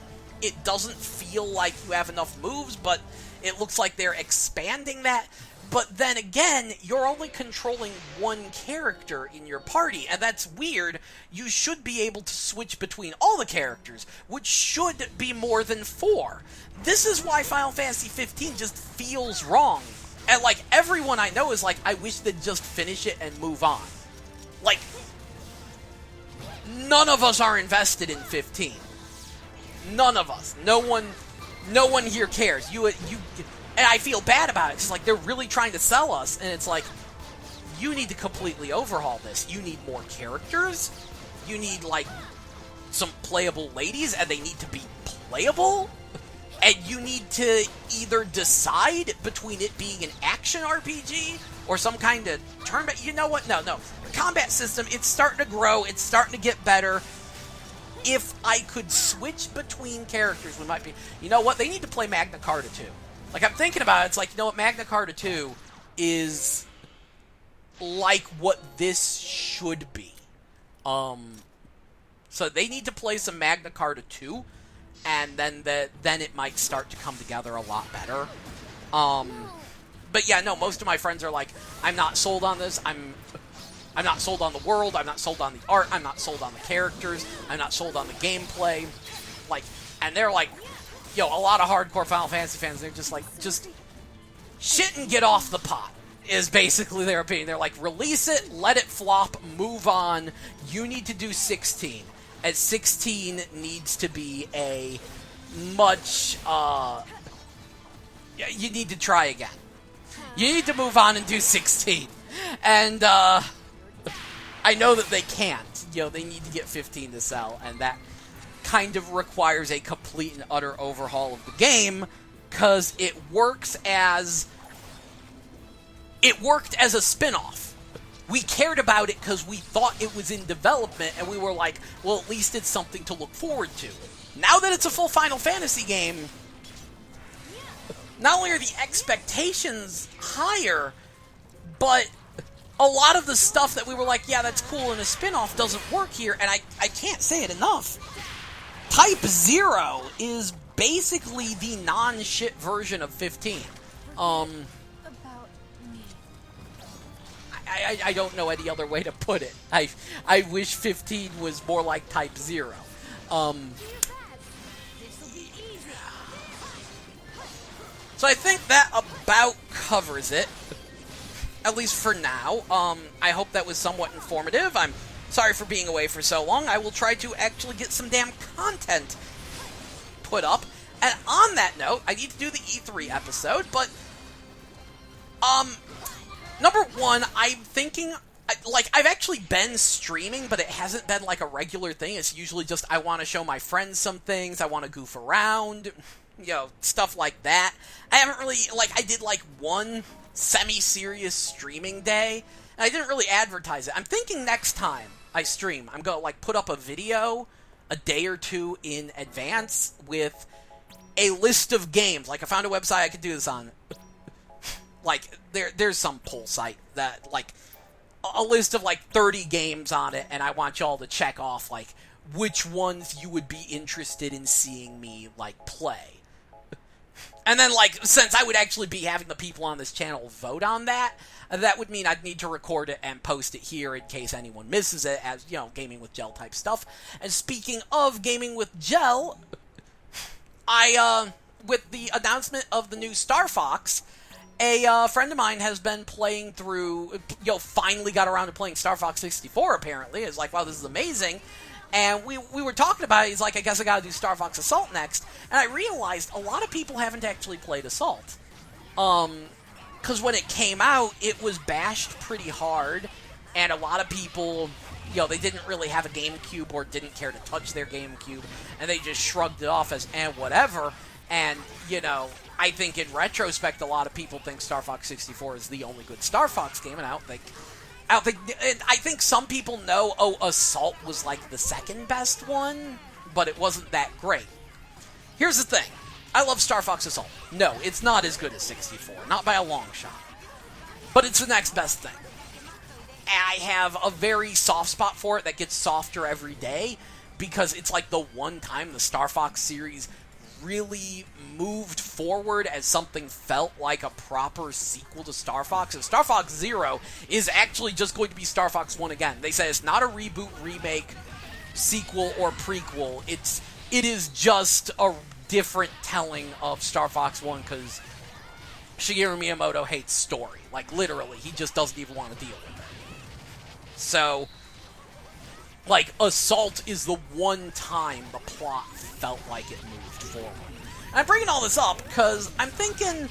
it doesn't feel like you have enough moves, but it looks like they're expanding that. But then again, you're only controlling one character in your party, and that's weird. You should be able to switch between all the characters, which should be more than 4. This is why Final Fantasy 15 just feels wrong. And, like, everyone I know is like, I wish they'd just finish it and move on. Like, none of us are invested in 15. None of us. No one here cares. You, and I feel bad about it. It's like they're really trying to sell us, and it's like, you need to completely overhaul this. You need more characters. You need, like, some playable ladies, and they need to be playable. And you need to either decide between it being an action RPG or some kind of tournament. You know what? No. The combat system, it's starting to grow. It's starting to get better. If I could switch between characters, we might be... You know what? They need to play Magna Carta 2. Like, I'm thinking about it. It's like, you know what? Magna Carta 2 is like what this should be. So they need to play some Magna Carta 2, and then it might start to come together a lot better. But yeah, no, most of my friends are like, I'm not sold on this. I'm not sold on the world. I'm not sold on the art. I'm not sold on the characters. I'm not sold on the gameplay. Like, and they're like, yo, a lot of hardcore Final Fantasy fans, they're just like, just shit and get off the pot, is basically their opinion. They're like, release it, let it flop, move on. You need to do 16. And 16 needs to be a much, you need to try again. You need to move on and do 16. And, I know that they can't. You know, they need to get 15 to sell, and that kind of requires a complete and utter overhaul of the game, because it worked as a spin-off. We cared about it because we thought it was in development, and we were like, well, at least it's something to look forward to. Now that it's a full Final Fantasy game, not only are the expectations higher, but a lot of the stuff that we were like, yeah, that's cool in a spin-off doesn't work here, and I can't say it enough. Type 0 is basically the non-shit version of 15. I don't know any other way to put it. I wish 15 was more like Type 0. So I think that about covers it, at least for now. I hope that was somewhat informative. I'm sorry for being away for so long. I will try to actually get some damn content put up. And on that note, I need to do the E3 episode, but number one, I'm thinking, like, I've actually been streaming, but it hasn't been, like, a regular thing. It's usually just, I want to show my friends some things, I want to goof around, you know, stuff like that. I haven't really, like, I did, like, one semi-serious streaming day, and I didn't really advertise it. I'm thinking next time I stream, I'm going to, like, put up a video a day or two in advance with a list of games. Like, I found a website I could do this on. Like, there's some poll site that, like, a list of, like, 30 games on it, and I want y'all to check off, like, which ones you would be interested in seeing me, like, play. And then, like, since I would actually be having the people on this channel vote on that, that would mean I'd need to record it and post it here in case anyone misses it, as, you know, Gaming with Gel type stuff. And speaking of Gaming with Gel, with the announcement of the new Star Fox, a friend of mine has been playing through, finally got around to playing Star Fox 64, apparently. It's like, wow, this is amazing. And we were talking about it. He's like, I guess I gotta do Star Fox Assault next. And I realized a lot of people haven't actually played Assault. Because when it came out, it was bashed pretty hard. And a lot of people, they didn't really have a GameCube or didn't care to touch their GameCube. And they just shrugged it off as, whatever. And, I think in retrospect, a lot of people think Star Fox 64 is the only good Star Fox game, and I think some people know, Assault was like the second best one, but it wasn't that great. Here's the thing. I love Star Fox Assault. No, it's not as good as 64, not by a long shot. But it's the next best thing. I have a very soft spot for it that gets softer every day, because it's like the one time the Star Fox series really moved forward as something felt like a proper sequel to Star Fox. And Star Fox Zero is actually just going to be Star Fox 1 again. They say it's not a reboot, remake, sequel, or prequel. It is just a different telling of Star Fox 1, because Shigeru Miyamoto hates story. Like, literally, he just doesn't even want to deal with it. So, like, Assault is the one time the plot felt like it moved forward. And I'm bringing all this up because I'm thinking,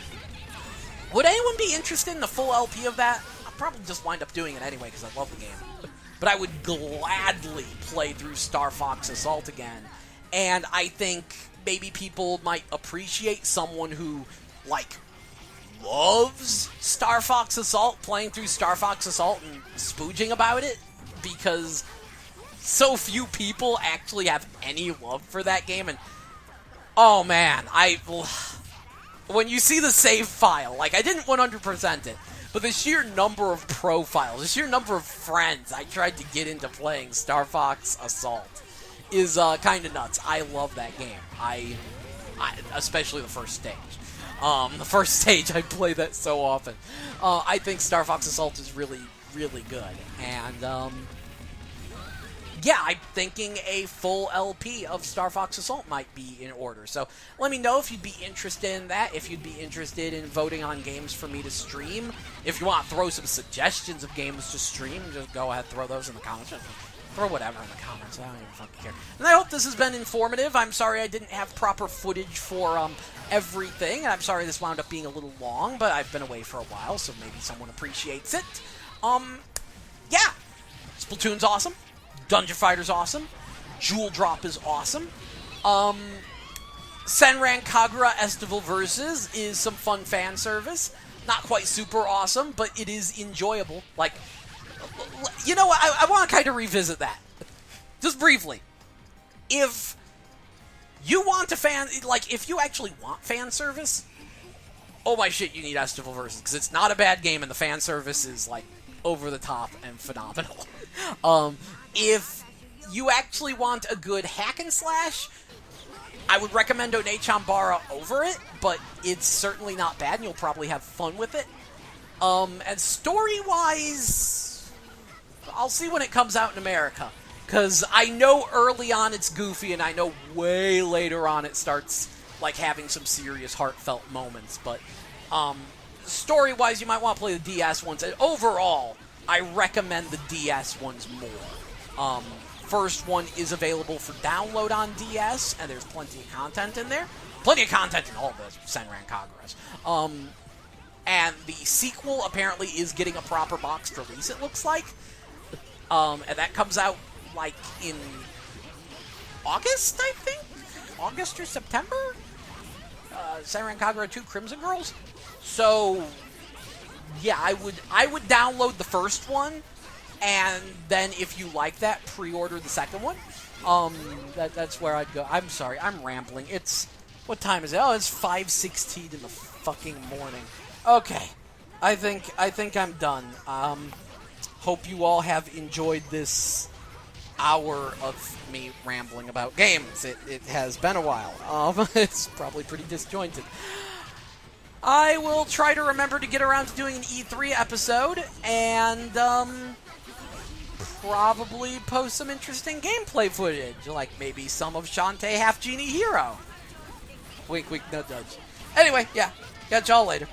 would anyone be interested in the full LP of that? I'll probably just wind up doing it anyway because I love the game. But I would gladly play through Star Fox Assault again. And I think maybe people might appreciate someone who, like, loves Star Fox Assault playing through Star Fox Assault and spooging about it, because so few people actually have any love for that game. And oh man, when you see the save file, like, I didn't 100% it, but the sheer number of profiles, the sheer number of friends I tried to get into playing Star Fox Assault is kind of nuts. I love that game. I especially the first stage. The first stage, I play that so often. I think Star Fox Assault is really, really good. And, yeah, I'm thinking a full LP of Star Fox Assault might be in order. So let me know if you'd be interested in that, if you'd be interested in voting on games for me to stream. If you want to throw some suggestions of games to stream, just go ahead and throw those in the comments. Throw whatever in the comments. I don't even fucking care. And I hope this has been informative. I'm sorry I didn't have proper footage for everything. I'm sorry this wound up being a little long, but I've been away for a while, so maybe someone appreciates it. Yeah. Splatoon's awesome. Dungeon Fighter's awesome. Jewel Drop is awesome. Senran Kagura Estival Versus is some fun fan service. Not quite super awesome, but it is enjoyable. Like, you know what? I want to kind of revisit that. Just briefly. If you want a fan, like, if you actually want fan service, oh my shit, you need Estival Versus, because it's not a bad game, and the fan service is, like, over the top and phenomenal. If you actually want a good hack and slash, I would recommend Onechambara over it, but it's certainly not bad, and you'll probably have fun with it. And story-wise, I'll see when it comes out in America, because I know early on it's goofy, and I know way later on it starts, like, having some serious heartfelt moments, but story-wise, you might want to play the DS ones. And overall, I recommend the DS ones more. First one is available for download on DS, and there's plenty of content in there. Plenty of content in all the Senran Kagura's. And the sequel apparently is getting a proper boxed release, it looks like. And that comes out, like, in August, I think? August or September? Senran Kagura 2 Crimson Girls? So, yeah, I would download the first one, and then if you like that, pre-order the second one. That's where I'd go. I'm sorry, I'm rambling. What time is it? Oh, it's 5:16 in the fucking morning. Okay, I think I'm done. Hope you all have enjoyed this hour of me rambling about games. It has been a while. It's probably pretty disjointed. I will try to remember to get around to doing an E3 episode, and probably post some interesting gameplay footage, like maybe some of Shantae Half Genie Hero. Wink, wink, no judge. Anyway, yeah, catch y'all later.